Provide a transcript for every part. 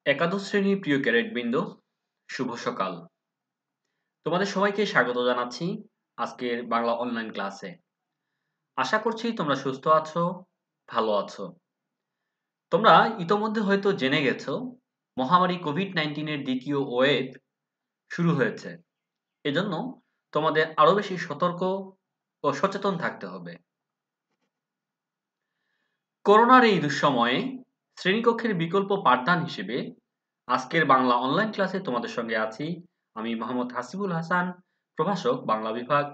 একাদশ শ্রেণীর প্রিয় ক্যাডেটবৃন্দ, শুভ সকাল। তোমাদের সবাইকে স্বাগত জানাচ্ছি আজকের বাংলা অনলাইন ক্লাসে। আশা করছি তোমরা সুস্থ আছো, ভালো আছো। তোমরা ইতোমধ্যে হয়তো জেনে গেছো মহামারী কোভিড-19 এর দ্বিতীয় ওয়েভ শুরু হয়েছে। এজন্য তোমাদের আরো বেশি সতর্ক ও সচেতন থাকতে হবে। করোনার এই দুঃসময়ে শ্রেণীকক্ষের বিকল্প পাঠদান হিসেবে আজকের বাংলা অনলাইন ক্লাসে তোমাদের সঙ্গে আছি আমি মোহাম্মদ হাসিবুল হাসান, প্রভাষক, বাংলা বিভাগ,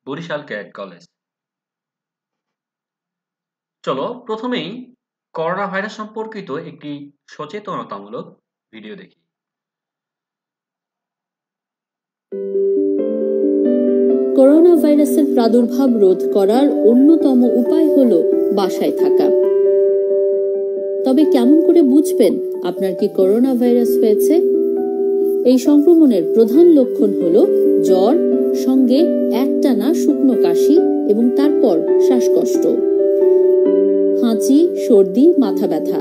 বরিশাল ক্যাডেট কলেজ। চলো প্রথমেই করোনা ভাইরাস সম্পর্কিত একটি সচেতনতামূলক ভিডিও দেখি। করোনা ভাইরাসের প্রাদুর্ভাব রোধ করার অন্যতম উপায় হলো বাসায় থাকা। তবে কেমন করে বুঝবেন আপনার কি করোনা ভাইরাস হয়েছে? এই সংক্রমণের প্রধান লক্ষণ হলো জ্বর, সঙ্গে একটানা শুকনো কাশি এবং তারপর শ্বাসকষ্ট, হাঁচি, সর্দি, মাথা ব্যথা।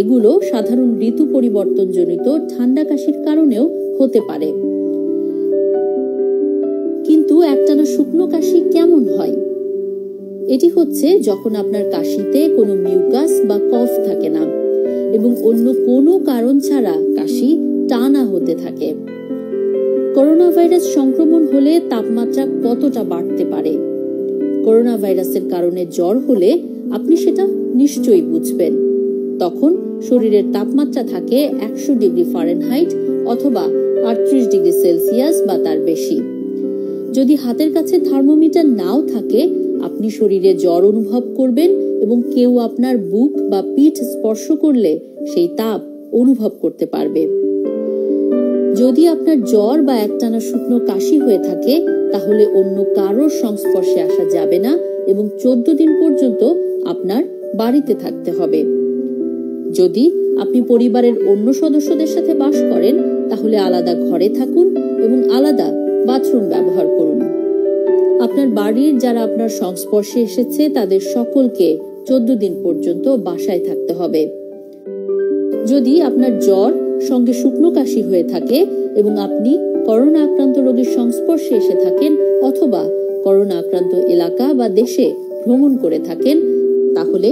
এগুলো সাধারণ ঋতু পরিবর্তনজনিত ঠান্ডা কাশির কারণেও হতে পারে। কিন্তু একটানা শুকনো কাশি কেমন হয়? এটি হচ্ছে যখন আপনার কাশিতে কোনো মিউকাস বা কফ থাকে না এবং অন্য কোনো কারণ ছাড়া কাশি টানা হতে থাকে। করোনা ভাইরাস সংক্রমণ হলে তাপমাত্রা কতটা বাড়তে পারে? করোনা ভাইরাসের কারণে জ্বর হলে আপনি সেটা নিশ্চয়ই বুঝবেন। তখন শরীরের তাপমাত্রা থাকে 100 ডিগ্রি ফারেনহাইট অথবা 38 ডিগ্রি সেলসিয়াস বা তার বেশি। যদি হাতের কাছে থার্মোমিটার নাও থাকে, আপনি শরীরে জ্বর অনুভব করবেন এবং কেউ আপনার বুক বা পিঠ স্পর্শ করলে সেই তাপ অনুভব করতে পারবে। যদি আপনার জ্বর বা একটানা শুকনো কাশি হয়ে থাকে, তাহলে অন্য কারোর সংস্পর্শে আসা যাবে না এবং 14 দিন পর্যন্ত আপনার বাড়িতে থাকতে হবে। যদি আপনি পরিবারের অন্য সদস্যদের সাথে বাস করেন, তাহলে আলাদা ঘরে থাকুন এবং আলাদা বাথরুম ব্যবহার করুন। আপনার বাড়ির যারা আপনার সংস্পর্শে এসেছে তাদের সকলকে 14 দিন পর্যন্ত বাসায় থাকতে হবে। যদি আপনার জ্বর সঙ্গে শুকনো কাশি হয়ে থাকে এবং আপনি করোনা আক্রান্ত রোগীর সংস্পর্শে এসে থাকেন অথবা করোনা আক্রান্ত এলাকা বা দেশে ভ্রমণ করে থাকেন, তাহলে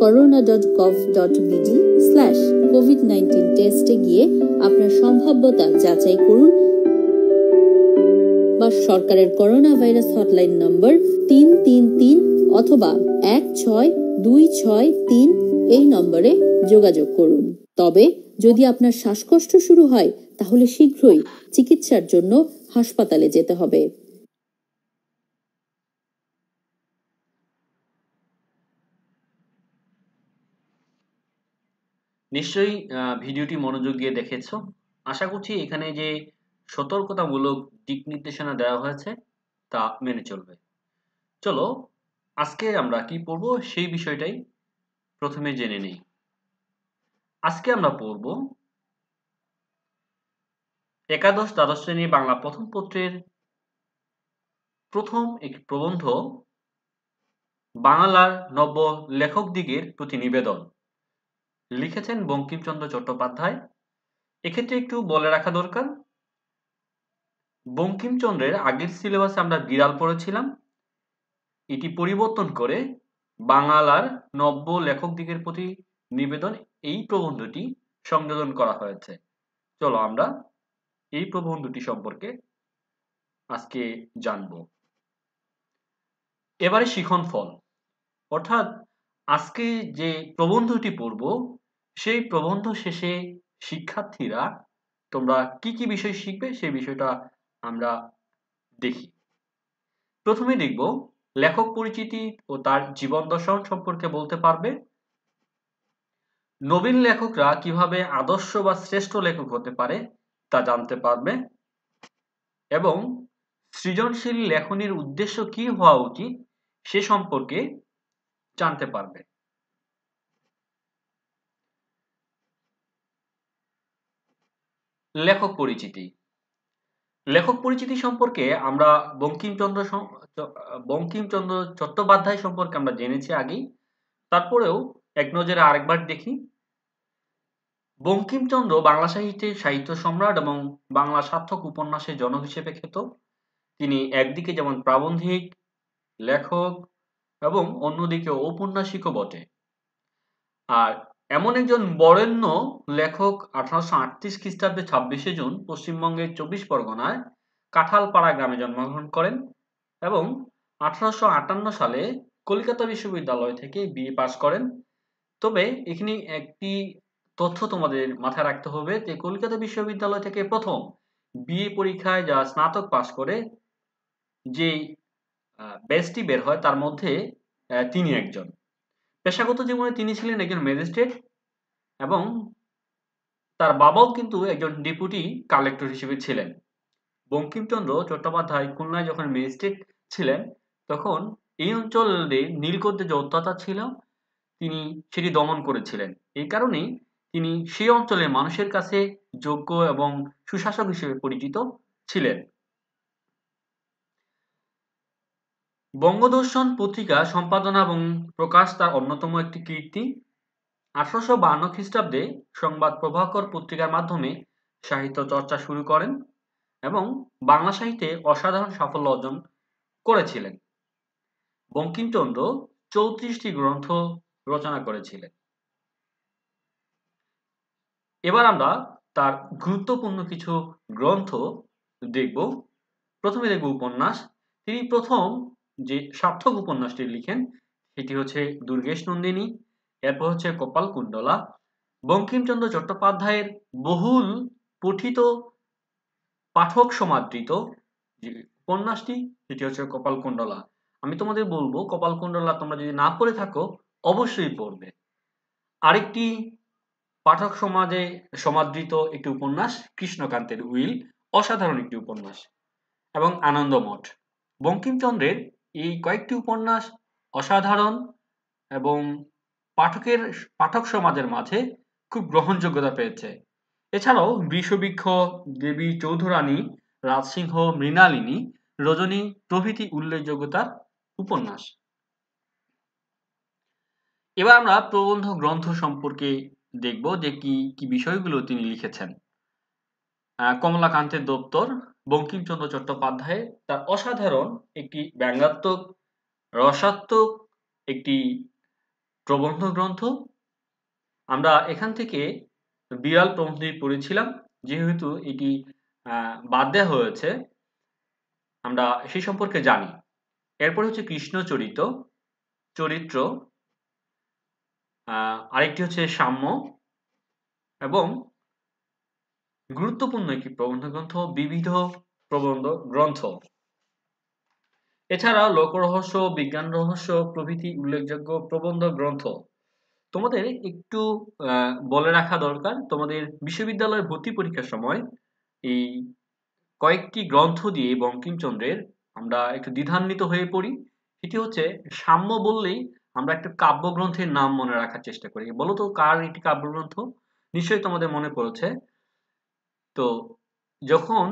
corona.gov.bd/covid19 টেস্টে গিয়ে আপনার সম্ভাব্যতা যাচাই করুন বা সরকারের করোনা ভাইরাস হটলাইন নম্বর 333 অথবা 16263 এই নম্বরে যোগাযোগ করুন। তবে যদি আপনার শ্বাসকষ্ট শুরু হয়, তাহলে শীঘ্রই চিকিৎসার জন্য হাসপাতালে যেতে হবে। নিশ্চয়ই ভিডিওটি মনোযোগ দিয়ে দেখেছো। আশা করছি এখানে যে সতর্কতামূলক দিক নির্দেশনা দেওয়া হয়েছে তা মেনে চলবে। চলো আজকে আমরা কি পড়বো সেই বিষয়টাই প্রথমে জেনে নেই। আজকে আমরা পড়ব একাদশ দ্বাদশ শ্রেণীর বাংলা প্রথম পত্রের প্রথম একটি প্রবন্ধ বাংলার নব্য লেখকদিগের প্রতি নিবেদন। লিখেছেন বঙ্কিমচন্দ্র চট্টোপাধ্যায়। এক্ষেত্রে একটু বলে রাখা দরকার, বঙ্কিমচন্দ্রের আগের সিলেবাসে আমরা বিড়াল পড়েছিলাম, এটি পরিবর্তন করে বাংলার নব্য লেখকদিগের প্রতি নিবেদন এই প্রবন্ধটি সংযোজন করা হয়েছে। চলো আমরা এই প্রবন্ধটি সম্পর্কে আজকে জানব। এবারে শিখন ফল, অর্থাৎ আজকে যে প্রবন্ধটি পড়ব সেই প্রবন্ধ শেষে শিক্ষার্থীরা তোমরা কি কি বিষয় শিখবে সেই বিষয়টা আমরা দেখি। প্রথমে দেখব লেখক পরিচিতি ও তার জীবন দর্শন সম্পর্কে বলতে পারবে, নবীন লেখকরা কিভাবে আদর্শ বা শ্রেষ্ঠ লেখক হতে পারে তা জানতে পারবে এবং সৃজনশীল লেখনীর উদ্দেশ্য কি হওয়া উচিত সে সম্পর্কে জানতে পারবে। লেখক পরিচিতি। লেখক পরিচিতি সম্পর্কে আমরা বঙ্কিমচন্দ্র চট্টোপাধ্যায় সম্পর্কে আমরা জেনেছি আগেই, তারপরেও এক নজরে আরেকবার দেখি। বঙ্কিমচন্দ্র বাংলা সাহিত্যের সাহিত্য সম্রাট এবং বাংলা সার্থক উপন্যাসের জনক হিসেবে খ্যাত। তিনি একদিকে যেমন প্রাবন্ধিক, লেখক এবং অন্যদিকে ঔপন্যাসিকও বটে। আর এমন একজন বরেণ্য লেখক 1838 খ্রিস্টাব্দে 26শে জুন পশ্চিমবঙ্গের 24 পরগনায় কাঁঠালপাড়া গ্রামে জন্মগ্রহণ করেন এবং 1858 সালে কলকাতা বিশ্ববিদ্যালয় থেকে বিএ পাস করেন। তবে এখানে একটি তথ্য তোমাদের মাথায় রাখতে হবে যে কলকাতা বিশ্ববিদ্যালয় থেকে প্রথম বিএ পরীক্ষায় যা স্নাতক পাস করে যে ব্যাচটি বের হয় তার মধ্যে তিনি একজন। পেশাগত জীবনে তিনি ছিলেন একজন ম্যাজিস্ট্রেট এবং তার বাবাও কিন্তু একজন ডেপুটি কালেক্টর হিসেবে ছিলেন। বঙ্কিমচন্দ্র চট্টোপাধ্যায় খুলনায় যখন ম্যাজিস্ট্রেট ছিলেন তখন এই অঞ্চলে নীলকরদের যে অত্যাচার ছিল তিনি সেটি দমন করেছিলেন। এই কারণেই তিনি সেই অঞ্চলের মানুষের কাছে যোগ্য এবং সুশাসক হিসেবে পরিচিত ছিলেন। বঙ্গদর্শন পত্রিকা সম্পাদনা এবং প্রকাশ তার অন্যতম একটি কীর্তি। 1852 খ্রিস্টাব্দে সংবাদ প্রভাকর পত্রিকার মাধ্যমে সাহিত্য চর্চা শুরু করেন এবং বাংলা সাহিত্যে অসাধারণ সাফল্য অর্জন করেছিলেন। বঙ্কিমচন্দ্র 34টি গ্রন্থ রচনা করেছিলেন। এবার আমরা তার গুরুত্বপূর্ণ কিছু গ্রন্থ দেখব। প্রথমে দেখব উপন্যাস। তিনি প্রথম যে সার্থক উপন্যাসটি লিখেন সেটি হচ্ছে দুর্গেশ নন্দিনী, এরপর হচ্ছে কপালকুণ্ডলা। বঙ্কিমচন্দ্র চট্টোপাধ্যায়ের বহুল পঠিত পাঠক সমাদৃত যে উপন্যাসটি সেটি হচ্ছে কপালকুণ্ডলা। আমি তোমাদের বলবো কপালকুণ্ডলা তোমরা যদি না পড়ে থাকো অবশ্যই পড়বে। আরেকটি পাঠক সমাজে সমাদৃত একটি উপন্যাস কৃষ্ণকান্তের উইল, অসাধারণ একটি উপন্যাস, এবং আনন্দমঠ। বঙ্কিমচন্দ্রের এই কয়েকটি উপন্যাস অসাধারণ এবং পাঠক সমাজের মাঝে খুব গ্রহণযোগ্যতা পেয়েছে। এছাড়াও বৃষবৃক্ষ, দেবী চৌধুরানী, রাজসিংহ, মৃণালিনী, রজনী প্রভৃতি উল্লেখযোগ্যতার উপন্যাস। এবার আমরা প্রবন্ধ গ্রন্থ সম্পর্কে দেখব যে কি কি বিষয়গুলো তিনি লিখেছেন। কমলাকান্তের দপ্তর বঙ্কিমচন্দ্র চট্টোপাধ্যায় তার অসাধারণ একটি ব্যঙ্গাত্মক রসাত্মক একটি প্রবন্ধ গ্রন্থ। আমরা এখান থেকে বিড়াল প্রবন্ধটি পড়েছিলাম, যেহেতু এটি বাদ দেওয়া হয়েছে আমরা সেই সম্পর্কে জানি। এরপর হচ্ছে কৃষ্ণ চরিত্র, আরেকটি হচ্ছে সাম্য এবং গুরুত্বপূর্ণ একটি প্রবন্ধ গ্রন্থ বিবিধ প্রবন্ধ গ্রন্থ। এছাড়াও লোকরহস্য, বিজ্ঞান রহস্য প্রভৃতি উল্লেখযোগ্য প্রবন্ধ গ্রন্থ। তোমাদের একটু বলে রাখা দরকার, তোমাদের বিশ্ববিদ্যালয়ে ভর্তি পরীক্ষার সময় এই কয়েকটি গ্রন্থ দিয়ে বঙ্কিমচন্দ্রের আমরা একটু দ্বিধান্বিত হয়ে পড়ি। সেটি হচ্ছে সাম্য বললেই আমরা একটা কাব্যগ্রন্থের নাম মনে রাখার চেষ্টা করি। বলো তো কার এটি কাব্যগ্রন্থ? নিশ্চয়ই তোমাদের মনে পড়েছে। তো যখন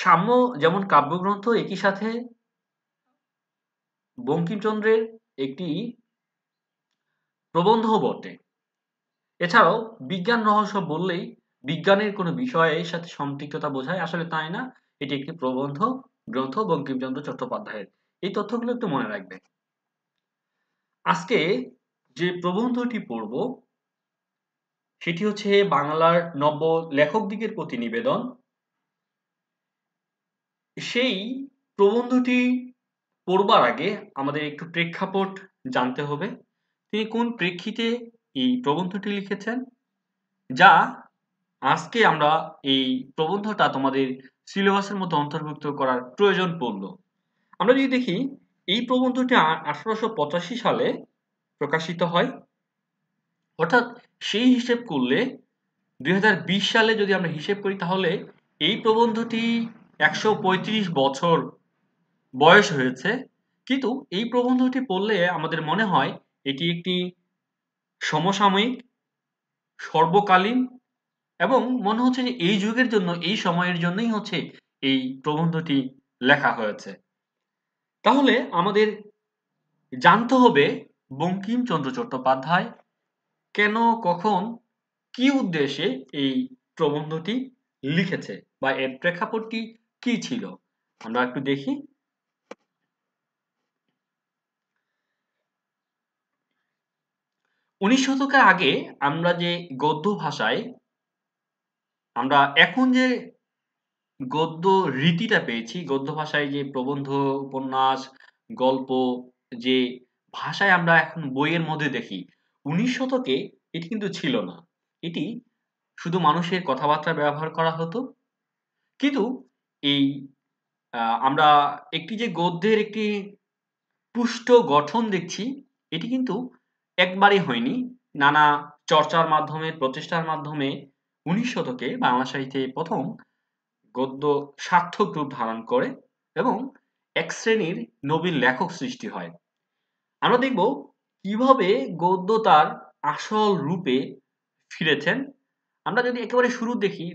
সাম্য যেমন কাব্যগ্রন্থ, একই সাথে বঙ্কিমচন্দ্রের একটি প্রবন্ধও বটে। এছাড়াও বিজ্ঞান রহস্য বললেই বিজ্ঞানের কোনো বিষয়ের সাথে সম্পৃক্ততা বোঝায়, আসলে তাই না, এটি একটি প্রবন্ধ গ্রন্থ বঙ্কিমচন্দ্র চট্টোপাধ্যায়ের। এই তথ্যগুলো একটু মনে রাখবে। আজকে যে প্রবন্ধটি পড়ব সেটি হচ্ছে বাংলার নব্য লেখকদিগের প্রতি নিবেদন। সেই প্রবন্ধটি পড়বার আগে আমাদের একটু প্রেক্ষাপট জানতে হবে। তিনি কোন প্রেক্ষিতে এই প্রবন্ধটি লিখেছেন, যা আজকে আমরা এই প্রবন্ধটা তোমাদের সিলেবাসের মধ্যে অন্তর্ভুক্ত করার প্রয়োজন পড়ল। আমরা যদি দেখি এই প্রবন্ধটি 1885 সালে প্রকাশিত হয়, অর্থাৎ সেই হিসেব করলে 2020 সালে যদি আমরা হিসেব করি তাহলে এই প্রবন্ধটি 135 বছর বয়স হয়েছে। কিন্তু এই প্রবন্ধটি পড়লে আমাদের মনে হয় এটি একটি সমসাময়িক, সর্বকালীন এবং মনে হচ্ছে যে এই যুগের জন্য, এই সময়ের জন্যই হচ্ছে এই প্রবন্ধটি লেখা হয়েছে। তাহলে আমাদের জানতে হবে বঙ্কিমচন্দ্র চট্টোপাধ্যায় কেন, কখন, কি উদ্দেশ্যে এই প্রবন্ধটি লিখেছে বা এর প্রেক্ষাপটটি কি ছিল আমরা একটু দেখি। 19 শতকের আগে আমরা যে গদ্য ভাষায় আমরা এখন যে গদ্য রীতিটা পেয়েছি, গদ্য ভাষায় যে প্রবন্ধ, উপন্যাস, গল্প যে ভাষায় আমরা এখন বইয়ের মধ্যে দেখি, 19 শতকে এটি কিন্তু ছিল না। এটি শুধু মানুষের কথাবার্তা ব্যবহার করা হতো। কিন্তু এই আমরা একটি যে গদ্যের একটি পুষ্ট গঠন দেখছি, এটি কিন্তু একবারই হয়নি। নানা চর্চার মাধ্যমে, প্রচেষ্টার মাধ্যমে 19 শতকে বাংলা সাহিত্যে প্রথম গদ্য সার্থক রূপ ধারণ করে এবং এক শ্রেণীর নবীন লেখক সৃষ্টি হয়। আমরা দেখব কিভাবে গদ্য তার আসল রূপে ফিরেছেন। আমরা যদি একেবারে শুরু দেখি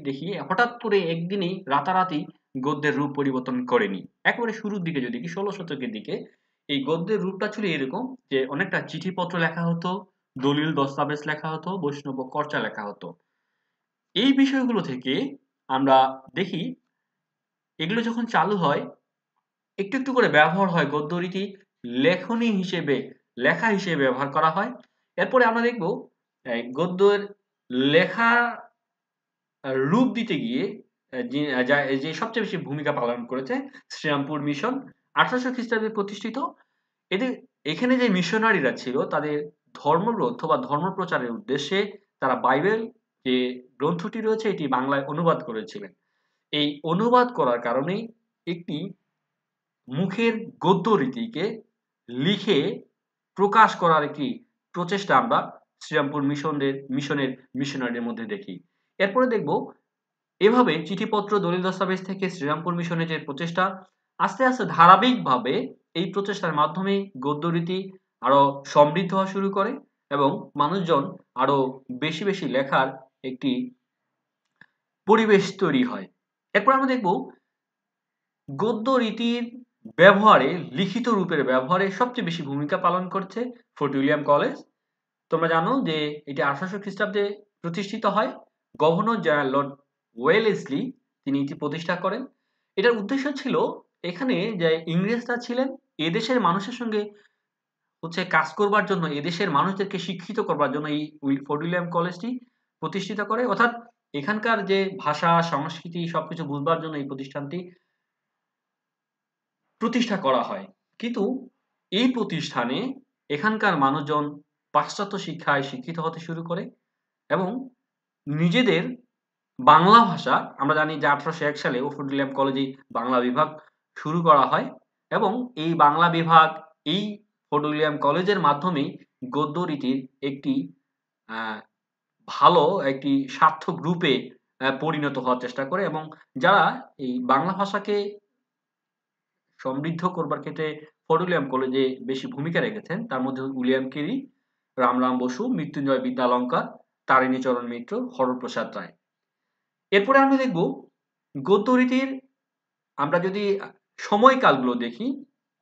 হঠাৎ করে একদিনেই রাতারাতি গদ্যের রূপ পরিবর্তন করেনি। একেবারে শুরুর দিকে যদি দেখি 16 শতকের দিকে এই গদ্যের রূপটা ছিল এরকম যে অনেকটা চিঠিপত্র লেখা হতো, দলিল দস্তাবেজ লেখা হতো, বৈষ্ণব কর্চা লেখা হতো। এই বিষয়গুলো থেকে আমরা দেখি এগুলো যখন চালু হয় একটু একটু করে ব্যবহার হয়, গদ্য রীতি লেখনী হিসেবে, লেখা হিসেবে ব্যবহার করা হয়। এরপরে আমরা দেখব গদ্যের লেখা রূপ দিতে গিয়ে যে সবচেয়ে বেশি ভূমিকা পালন করেছে শ্রীরামপুর মিশন 1800 খ্রিস্টাব্দে প্রতিষ্ঠিত। এদের এখানে যে মিশনারিরা ছিল তাদের ধর্মগ্রন্থ বা ধর্ম প্রচারের উদ্দেশ্যে তারা বাইবেল যে গ্রন্থটি রয়েছে এটি বাংলায় অনুবাদ করেছিলেন। এই অনুবাদ করার কারণেই একটি মুখের গদ্য রীতিকে লিখে প্রকাশ করার একটি প্রচেষ্টা আমরা শ্রীরামপুর মিশনের মিশনারিদের মধ্যে দেখি। এরপরে দেখব এভাবে চিঠিপত্র, দলিল দস্তাবেজ থেকে শ্রীরামপুর মিশনের যে প্রচেষ্টা আস্তে আস্তে ধারাবাহিকভাবে এই প্রচেষ্টার মাধ্যমে গদ্য রীতি আরো সমৃদ্ধ হওয়া শুরু করে এবং মানুষজন আরো বেশি বেশি লেখার একটি পরিবেশ তৈরি হয়। এরপর আমরা দেখব গদ্য রীতির ব্যবহারে, লিখিত রূপের ব্যবহারে সবচেয়ে বেশি ভূমিকা পালন করছে ফোর্ট উইলিয়াম কলেজ। তোমরা জানো যে এটি 1800 খ্রিস্টাব্দে প্রতিষ্ঠিত হয়। গভর্নর জেনারেল লর্ড ওয়েলেসলি তিনি এটি প্রতিষ্ঠা করেন। এটার উদ্দেশ্য ছিল এখানে যে ইংরেজরা ছিলেন এদেশের মানুষের সঙ্গে কাজ করবার জন্য, এদেশের মানুষদেরকে শিক্ষিত করবার জন্য এই ফোর্ট উইলিয়াম কলেজটি প্রতিষ্ঠিত করে। অর্থাৎ এখানকার যে ভাষা, সংস্কৃতি সবকিছু বুঝবার জন্য এই প্রতিষ্ঠানটি প্রতিষ্ঠা করা হয়। কিন্তু এই প্রতিষ্ঠানে এখানকার মানুষজন পাশ্চাত্য শিক্ষায় শিক্ষিত হতে শুরু করে এবং নিজেদের বাংলা ভাষা, আমরা জানি যে 1801 সালে ফোর্ট উইলিয়াম কলেজে বাংলা বিভাগ শুরু করা হয় এবং এই বাংলা বিভাগ এই ফোর্ট উইলিয়াম কলেজের মাধ্যমেই গদ্য রীতির একটি ভালো একটি সার্থক রূপে পরিণত হওয়ার চেষ্টা করে এবং যারা এই বাংলা ভাষাকে সমৃদ্ধ করবার ক্ষেত্রে ফোর্ট উইলিয়াম কলেজে বেশি ভূমিকা রেখেছেন তার মধ্যে উইলিয়াম কেরি, রামরাম বসু, মৃত্যুঞ্জয় বিদ্যালঙ্কার, তারিণীচরণ মিত্র, হরপ্রসাদ রায়। এরপরে আমরা দেখব গদ্য রীতির আমরা যদি সময়কালগুলো দেখি,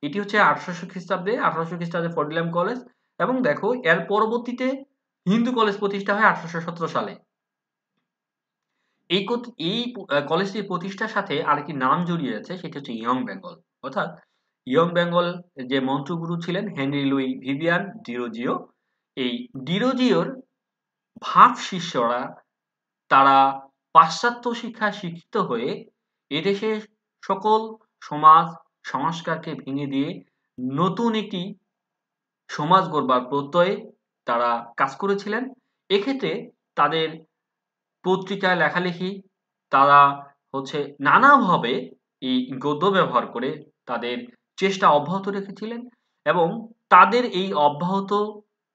এটি হচ্ছে 1800 খ্রিস্টাব্দে, 1800 খ্রিস্টাব্দে ফোর্ট উইলিয়াম কলেজ এবং দেখো এর পরবর্তীতে হিন্দু কলেজ প্রতিষ্ঠা হয় 1817 সালে। এই কলেজটির প্রতিষ্ঠার সাথে আরেকটি নাম জড়িয়ে আছে, সেটি হচ্ছে ইয়ং বেঙ্গল। অর্থাৎ ইয়ং বেঙ্গল যে মন্ত্রগুরু ছিলেন হেনরি লুই ভিভিয়ান ডিরোজিও, এই ডিরোজিওর ভাগ শিষ্যরা তারা পাশ্চাত্য শিক্ষায় শিক্ষিত হয়ে এদেশের সকল সমাজ সংস্কারকে ভেঙে দিয়ে নতুন একটি সমাজ গড়বার প্রত্যয়ে তারা কাজ করেছিলেন। এক্ষেত্রে তাদের পত্রিকায় লেখালেখি, তারা নানাভাবে এই গদ্য ব্যবহার করে তাদের চেষ্টা অব্যাহত রেখেছিলেন এবং তাদের এই অব্যাহত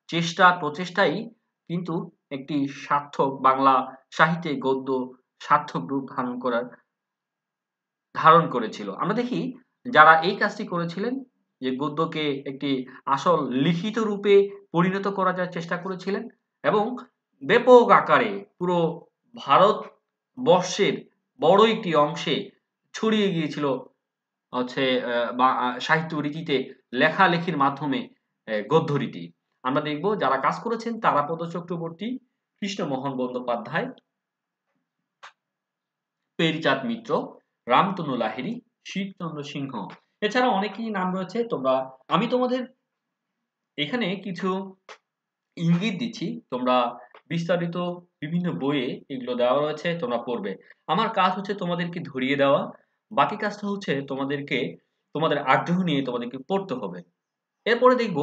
চেষ্টা প্রচেষ্টাই কিন্তু একটি সার্থক বাংলা সাহিত্যে গদ্য সার্থক রূপ ধারণ করেছিল। আমরা দেখি যারা এই কাজটি করেছিলেন যে গদ্যকে একটি আসল লিখিত রূপে পরিণত করার চেষ্টা করেছিলেন এবং ব্যাপক আকারে পুরো ভারতবর্ষের বড় একটি অংশে ছড়িয়ে গিয়েছিল সাহিত্য রীতিতে লেখালেখির মাধ্যমে গদ্য রীতি। আমরা দেখব যারা কাজ করেছেন তারাপদ চক্রবর্তী, কৃষ্ণমোহন বন্দ্যোপাধ্যায়, পেরিচাঁদ মিত্র, রামতনু লাহিড়ী, শীতচন্দ্র সিংহ। এছাড়া অনেকেই নাম রয়েছে। আমি তোমাদের এখানে কিছু ইঙ্গিত দিচ্ছি, তোমরা বিস্তারিত বিভিন্ন বইয়ে এগুলো দেওয়া রয়েছে, তোমরা পড়বে। আমার কাজ হচ্ছে তোমাদেরকে ধরিয়ে দেওয়া, বাকি কাজটা হচ্ছে তোমাদের আগ্রহ নিয়ে তোমাদেরকে পড়তে হবে। এরপরে দেখব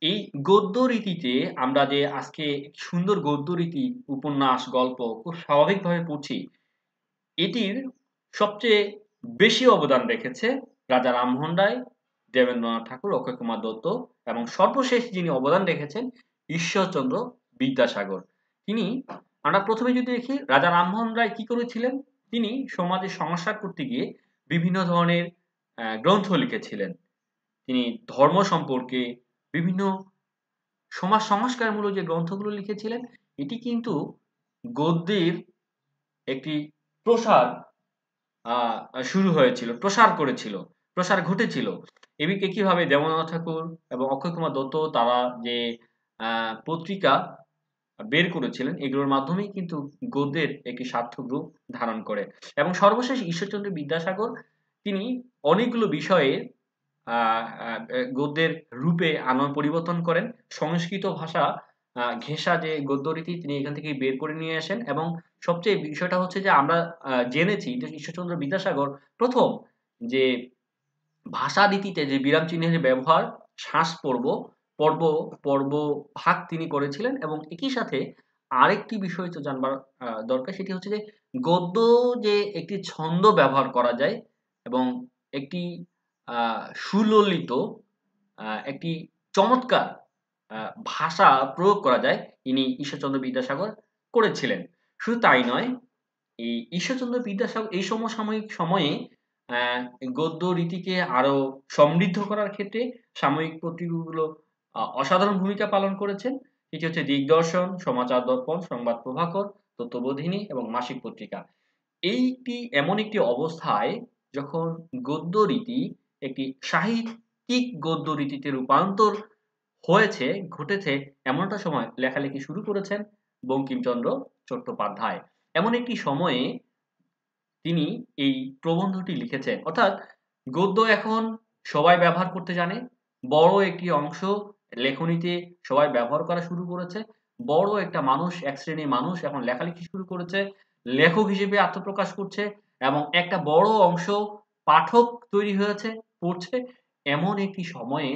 এই গদ্য রীতিতে আমরা যে আজকে সুন্দর গদ্য রীতি, উপন্যাস, গল্প খুব স্বাভাবিকভাবে পড়ছি, এটির সবচেয়ে বেশি অবদান রেখেছে রাজা রামমোহন রায়, দেবেন্দ্রনাথ ঠাকুর, অক্ষয় কুমার দত্ত এবং সর্বশেষ যিনি অবদান রেখেছেন ঈশ্বরচন্দ্র বিদ্যাসাগর। আমরা প্রথমে যদি দেখি রাজা রামমোহন রায় কি করেছিলেন, তিনি সমাজে সংস্কার করতে গিয়ে বিভিন্ন ধরনের গ্রন্থ লিখেছিলেন। তিনি ধর্ম সম্পর্কে বিভিন্ন সমাজ সংস্কারমূলক যে গ্রন্থগুলো লিখেছিলেন, এটি কিন্তু গদ্যের একটি প্রসার শুরু হয়েছিল, প্রসার ঘটেছিল। কিভাবে দেবেন্দ্রনাথ ঠাকুর এবং অক্ষয় কুমার দত্ত তারা যে পত্রিকা বের করেছিলেন, এগুলোর মাধ্যমেই কিন্তু গদ্যের একটি সার্থক রূপ ধারণ করে। এবং সর্বশেষ ঈশ্বরচন্দ্র বিদ্যাসাগর, তিনি অনেকগুলো বিষয়ে গদ্যের রূপে পরিবর্তন করেন। সংস্কৃত ভাষা ঘেঁষা যে গদ্য রীতি, তিনি এখান থেকে বের করে নিয়ে আসেন। এবং সবচেয়ে বিষয়টা হচ্ছে যে আমরা জেনেছি যে ঈশ্বরচন্দ্র বিদ্যাসাগর প্রথম যে ভাষা রীতিতে যে বিরাম চিহ্নের ব্যবহার, শ্বাস পর্ব পর্ব পর্ব ভাগ তিনি করেছিলেন। এবং একই সাথে আরেকটি বিষয় তো জানবার দরকার, সেটি হচ্ছে যে গদ্য যে একটি ছন্দ ব্যবহার করা যায় এবং একটি সুললিত একটি চমৎকার ভাষা প্রয়োগ করা যায়, ইনি ঈশ্বরচন্দ্র বিদ্যাসাগর করেছিলেন। শুধু তাই নয়, এই ঈশ্বরচন্দ্র বিদ্যাসাগর এই সমসাময়িক সময়ে গদ্য রীতিকে আরো সমৃদ্ধ করার ক্ষেত্রে সাময়িক পত্রিকাগুলো অসাধারণ ভূমিকা পালন করেছেন। এটি হচ্ছে দিগদর্শন, সমাচার দর্পণ, সংবাদ প্রভাকর, তত্ত্ববোধিনী এবং মাসিক পত্রিকা। এমন একটি অবস্থায় যখন গদ্য রীতি একটি সাহিত্যিক গদ্য রীতিতে রূপান্তর ঘটেছে, এমন একটা সময় লেখালেখি শুরু করেছেন বঙ্কিমচন্দ্র চট্টোপাধ্যায়। এমন একটি সময়ে তিনি এই প্রবন্ধটি লিখেছেন। অর্থাৎ গদ্য এখন সবাই ব্যবহার করতে জানে, বড় একটি অংশ লেখনীতে সবাই ব্যবহার করা শুরু করেছে। বড় একটা মানুষ, এক শ্রেণীর মানুষ এখন লেখালেখি শুরু করেছে, লেখক হিসেবে আত্মপ্রকাশ করছে এবং একটা বড় অংশ পাঠক তৈরি হয়েছে, পড়ছে। এমন একটি সময়ে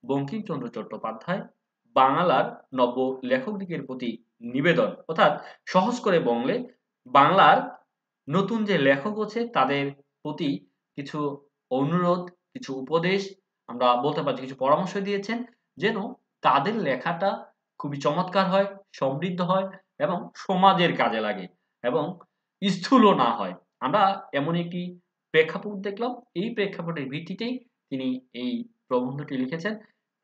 বঙ্কিমচন্দ্র চট্টোপাধ্যায় বাংলার নব্য লেখকদিগের প্রতি নিবেদন, অর্থাৎ সহজ করে বললে বাংলার নতুন যে লেখক আছে তাদের প্রতি কিছু অনুরোধ, কিছু উপদেশ, আমরা বলতে পারি কিছু পরামর্শ দিয়েছেন, যেন তাদের লেখাটা খুবই চমৎকার হয়, সমৃদ্ধ হয় এবং সমাজের কাজে লাগে এবং স্থূলও না হয়। আমরা এমন একটি প্রেক্ষাপট দেখলাম, এই প্রেক্ষাপটের ভিত্তিতেই তিনি এই প্রবন্ধটি লিখেছেন।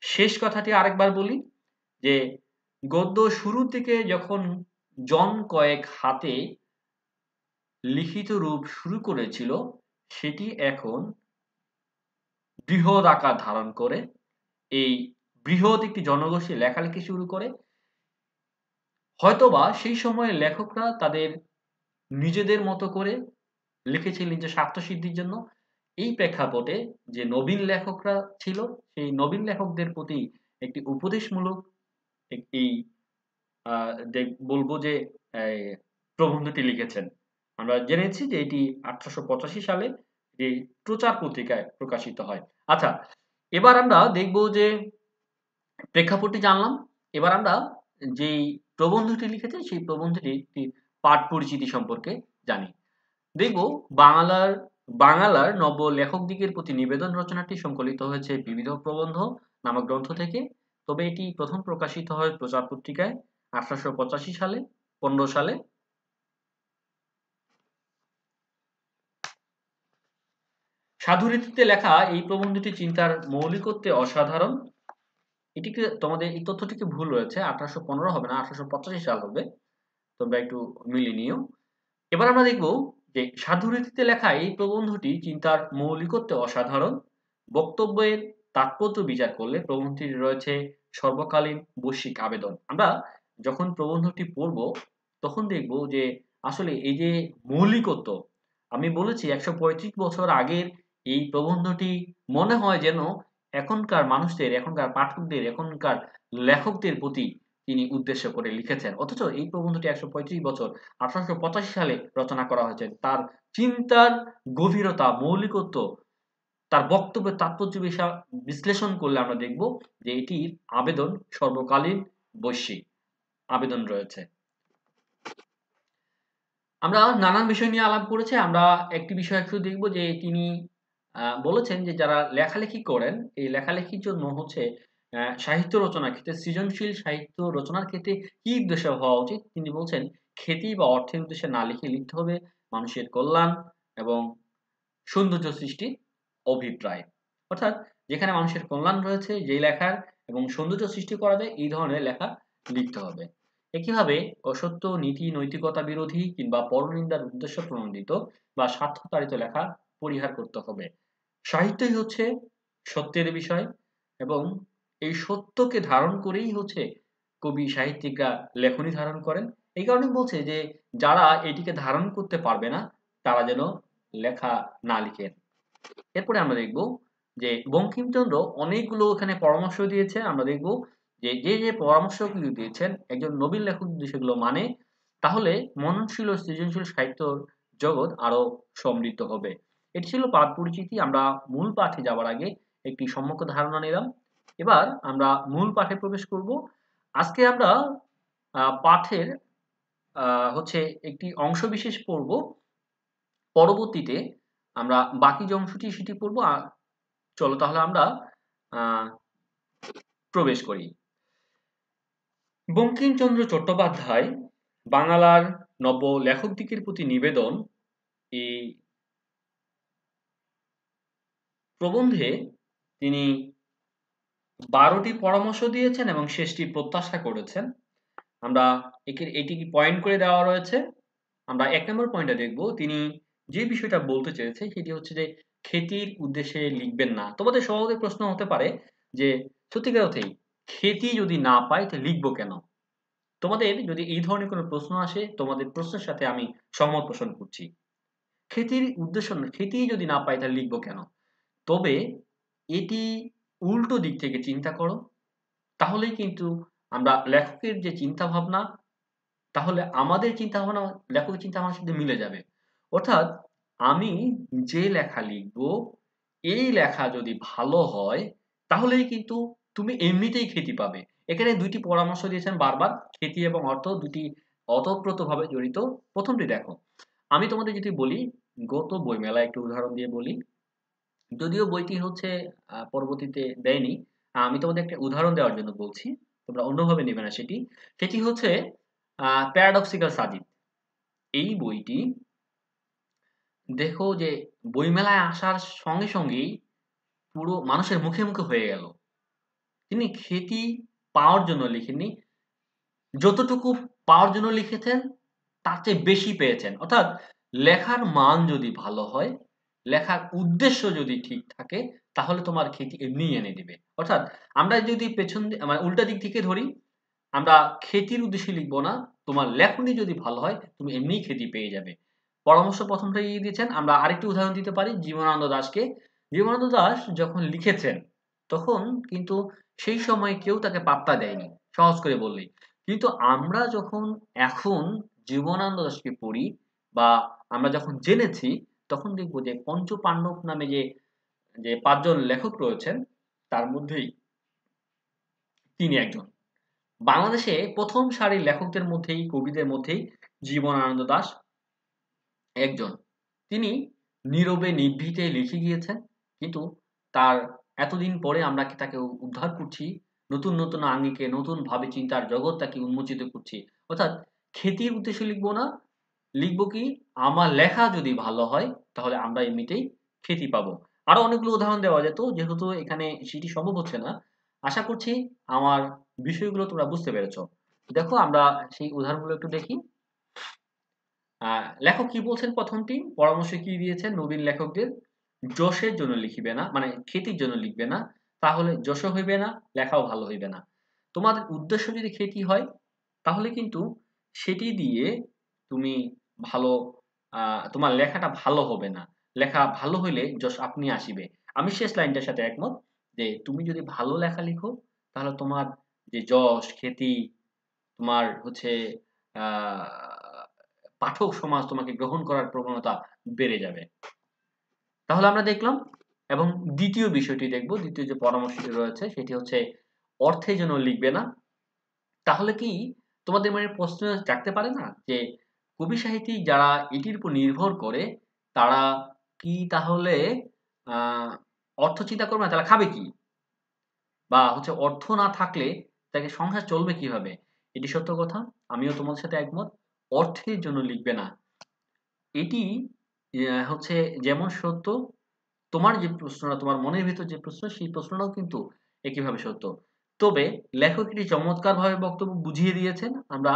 শেষ কথাটি আরেকবার বলি যে গদ্য শুরুর দিকে যখন জন কয়েক হাতে লিখিত রূপ শুরু করেছিল, সেটি এখন বৃহৎ আকার ধারণ করে এই বৃহৎ একটি জনগোষ্ঠী লেখালেখি শুরু করে। হয়তোবা সেই সময়ে লেখকরা তাদের নিজেদের মতো করে লিখেছিলেন যে স্বার্থসিদ্ধির জন্য। এই প্রেক্ষাপটে যে নবীন লেখকরা ছিল, সেই নবীন লেখকদের প্রতি একটি উপদেশমূলক একটি বলবো যে প্রবন্ধটি লিখেছেন। আমরা জেনেছি যে এটি 1885 সালে এই প্রচার পত্রিকায় প্রকাশিত হয়। আচ্ছা, এবার আমরা দেখব যে প্রেক্ষাপটটি জানলাম। এবার আমরা যেই প্রবন্ধটি লিখেছে সেই প্রবন্ধটি একটি পাঠ পরিচিতি সম্পর্কে জানি। দেখব বাংলার নব্য লেখকদিগের প্রতি নিবেদন রচনাটি সংকলিত হয়েছে বিবিধ প্রবন্ধ নামক গ্রন্থ থেকে। তবে এটি প্রথম প্রকাশিত হয় প্রচার পত্রিকায় 1885 সালে, 15 সালে। সাধুরীতিতে লেখা এই প্রবন্ধটি চিন্তার মৌলিকত্বে অসাধারণ। তোমাদের এই তথ্যটিকে ভুল রয়েছে, 1815 হবে না, 1885 সাল হবে, তোমরা একটু মিলিয়ে নিও। এবার আমরা দেখব যে সাধুরীতিতে লেখা এই প্রবন্ধটি চিন্তার মৌলিকত্বে অসাধারণ। বক্তব্যের তাৎপর্য বিচার করলে প্রবন্ধটি রয়েছে সর্বকালীন বৈশ্বিক আবেদন। আমরা যখন প্রবন্ধটি পড়ব তখন দেখব যে আসলে এই যে মৌলিকত্ব, আমি বলেছি ১৩৫ বছর আগের এই প্রবন্ধটি মনে হয় যেন এখনকার মানুষদের, এখনকার পাঠকদের, এখনকার লেখকদের প্রতি তিনি উদ্দেশ্য করে লিখেছেন। অথচ এই প্রবন্ধটি ১৩৫ বছর ১৮৮৫ সালে রচনা করা হয়েছে। তার চিন্তার গভীরতা, মৌলিকত্ব, তার বক্তব্যের তাৎপর্য বিশ্লেষণ করলে আমরা দেখব যে এটির আবেদন সর্বকালীন বৈশ্বিক আবেদন রয়েছে। আমরা নানান বিষয় নিয়ে আলাপ করেছি। আমরা একটি বিষয় একটু দেখব যে তিনি বলেছেন যে যারা লেখালেখি করেন, এই লেখালেখির জন্য হচ্ছে সাহিত্য রচনার ক্ষেত্রে, সৃজনশীল সাহিত্য রচনার ক্ষেত্রে কি উদ্দেশ্য হওয়া উচিত? তিনি বলছেন খ্যাতি বা অর্থের উদ্দেশ্যে না লিখে লিখতে হবে মানুষের কল্যাণ এবং সৌন্দর্য সৃষ্টির অভিপ্রায়। অর্থাৎ যেখানে মানুষের কল্যাণ রয়েছে যেই লেখার এবং সৌন্দর্য সৃষ্টি করা যায় এই ধরনের লেখা লিখতে হবে। একইভাবে অসত্য, নীতি, নৈতিকতা বিরোধী কিংবা পরনিন্দার উদ্দেশ্য প্রণোদিত বা স্বার্থতাড়িত লেখা পরিহার করতে হবে। সাহিত্যই হচ্ছে সত্যের বিষয় এবং এই সত্যকে ধারণ করেই হচ্ছে কবি সাহিত্যিকরা লেখনী ধারণ করেন। এই কারণে বলছে যে যারা এটিকে ধারণ করতে পারবে না তারা যেন লেখা না লিখেন। এরপরে আমরা দেখব যে বঙ্কিমচন্দ্র অনেকগুলো এখানে পরামর্শ দিয়েছে। আমরা দেখব যে যে পরামর্শগুলো দিয়েছেন একজন নবীন লেখক যদি সেগুলো মানে তাহলে মননশীল ও সৃজনশীল সাহিত্য জগৎ আরো সমৃদ্ধ হবে। এটি ছিল পাঠ পরিচিতি। আমরা মূল পাঠে যাওয়ার আগে একটি সম্যক ধারণা নিলাম। এবার আমরা মূল পাঠে প্রবেশ করব। আজকে আমরা পাঠের হচ্ছে একটি অংশ বিশেষ পড়ব। পরবর্তীতে আমরা বাকি যে অংশটি সেটি পড়ব। চলো তাহলে আমরা প্রবেশ করি। বঙ্কিমচন্দ্র চট্টোপাধ্যায় বাংলার নব্য লেখকদিগের প্রতি নিবেদন এই প্রবন্ধে তিনি ১২টি পরামর্শ দিয়েছেন এবং শেষটি প্রত্যাশা করেছেন। আমরা এটি পয়েন্ট করে দেওয়া রয়েছে। আমরা ১ নম্বর পয়েন্টে দেখব তিনি যে বিষয়টা বলতে চেয়েছে সেটি হচ্ছে যে খ্যাতির উদ্দেশ্যে লিখবেন না। তোমাদের সহজে প্রশ্ন হতে পারে যে সত্যিকার অর্থেই খ্যাতি যদি না পাই তাহলে লিখবো কেন? তোমাদের যদি এই ধরনের কোনো প্রশ্ন আসে তোমাদের প্রশ্নের সাথে আমি সহমত পোষণ করছি। খ্যাতির উদ্দেশ্য না, খ্যাতি যদি না পাই তাহলে লিখবো কেন? তবে এটি উল্টো দিক থেকে চিন্তা করো, তাহলেই কিন্তু আমরা লেখকের যে চিন্তাভাবনা তাহলে আমাদের চিন্তাভাবনা লেখকের চিন্তাভাবনার সাথে মিলে যাবে। অর্থাৎ আমি যে লেখা লিখবো এই লেখা যদি ভালো হয় তাহলেই কিন্তু তুমি এমনিতেই খ্যাতি পাবে। এখানে ২ টি পরামর্শ দিয়েছেন বারবার, খ্যাতি এবং অর্থ দুটি ওতপ্রোতভাবে জড়িত। প্রথমটি দেখো, আমি তোমাদের যদি বলি গত বইমেলায় একটু উদাহরণ দিয়ে বলি। যদিও বইটি হচ্ছে পরবর্তীতে দেয়নি। আমি তোমাদের একটা উদাহরণ দেওয়ার জন্য বলছি। তোমরা অন্যভাবে নেবে না সেটি। সেটি হচ্ছে প্যারাডক্সিক্যাল সাজিদ। এই বইটি দেখো যে বইমেলায় আসার সঙ্গে সঙ্গেই পুরো মানুষের মুখে মুখে হয়ে গেল। তিনি খ্যাতি পাওয়ার জন্য লিখেননি, যতটুকু পাওয়ার জন্য লিখেছেন তার চেয়ে বেশি পেয়েছেন। অর্থাৎ লেখার মান যদি ভালো হয়, লেখার উদ্দেশ্য যদি ঠিক থাকে তাহলে তোমার খ্যাতি এমনিই এনে দিবে। অর্থাৎ আমরা যদি পেছন মানে উল্টা দিক থেকে ধরি, আমরা খ্যাতির উদ্দেশ্যে লিখবো না, তোমার লেখনী যদি ভালো হয় তুমি এমনিই খ্যাতি পেয়ে যাবে। পরামর্শ প্রথমটাই দিয়েছেন। আমরা আরেকটি উদাহরণ দিতে পারি জীবনানন্দ দাশকে। জীবনানন্দ দাশ যখন লিখেছেন তখন কিন্তু সেই সময় কেউ তাকে পাত্তা দেয়নি, সহজ করে বললেই। কিন্তু আমরা যখন এখন জীবনানন্দ দাশকে পড়ি বা আমরা যখন জেনেছি তখন দেখবো যে পঞ্চপাণ্ডব নামে যে যে ৫ জন লেখক রয়েছেন তার মধ্যেই তিনি একজন। বাংলাদেশে প্রথম সারির লেখকদের মধ্যেই, কবিদের মধ্যেই জীবনানন্দ দাশ একজন। তিনি নীরবে নিভৃতে লিখে গিয়েছেন, কিন্তু তার এতদিন পরে আমরা তাকে উদ্ধার করছি, নতুন নতুন আঙ্গিকে নতুন ভাবে চিন্তার জগৎ তাকে উন্মোচিত করছি। অর্থাৎ খ্যাতির উদ্দেশ্যে লিখবো না, লিখবো কি আমার লেখা যদি ভালো হয় তাহলে আমরা এমনিতেই খ্যাতি পাবো। আরো অনেকগুলো উদাহরণ দেওয়া যেত, যেহেতু এখানে সেটি সম্ভব হচ্ছে না। আশা করছি আমার বিষয়গুলো তোমরা বুঝতে পেরেছো। দেখো আমরা সেই উদাহরণগুলো একটু দেখি। লেখক কি বলছেন? প্রথমটি পরামর্শ কি দিয়েছেন নবীন লেখকদের? যশের জন্য লিখিবে না, মানে খ্যাতির জন্য লিখবে না, তাহলে যশও হইবে না, লেখাও ভালো হইবে না। তোমাদের উদ্দেশ্য যদি খ্যাতি হয় তাহলে কিন্তু সেটি দিয়ে তুমি ভালো তোমার লেখাটা ভালো হবে না। লেখা ভালো হইলে যশ আপনি আসিবে। আমি শেষ লাইনটার সাথে একমত যে তুমি যদি ভালো লেখা লিখো তাহলে তোমার যে যশ, খ্যাতি, তোমার হচ্ছে আ পাঠক সমাজ তোমাকে গ্রহণ করার প্রবণতা বেড়ে যাবে। তাহলে আমরা দেখলাম এবং দ্বিতীয় বিষয়টি দেখব। দ্বিতীয় যে পরামর্শটি রয়েছে সেটি হচ্ছে অর্থের জন্য লিখবে না। তাহলে কি তোমাদের মনে প্রশ্ন জাগতে পারে না যে কবি সাহিত্যিক যারা এটির উপর নির্ভর করে তারা কি তাহলে আহ, অর্থ চিন্তা করবে না, তারা খাবে কি? বা হচ্ছে অর্থ না থাকলে তাকে সংসার চলবে কিভাবে? এটি সত্য কথা, আমিও তোমাদের সাথে একমত। অর্থের জন্য লিখবে না, এটি হচ্ছে যেমন সত্য, তোমার যে প্রশ্নটা, তোমার মনের ভিতর যে প্রশ্ন, সেই প্রশ্নটাও কিন্তু একইভাবে সত্য। তবে লেখক এটি চমৎকারভাবে বক্তব্য বুঝিয়ে দিয়েছেন। আমরা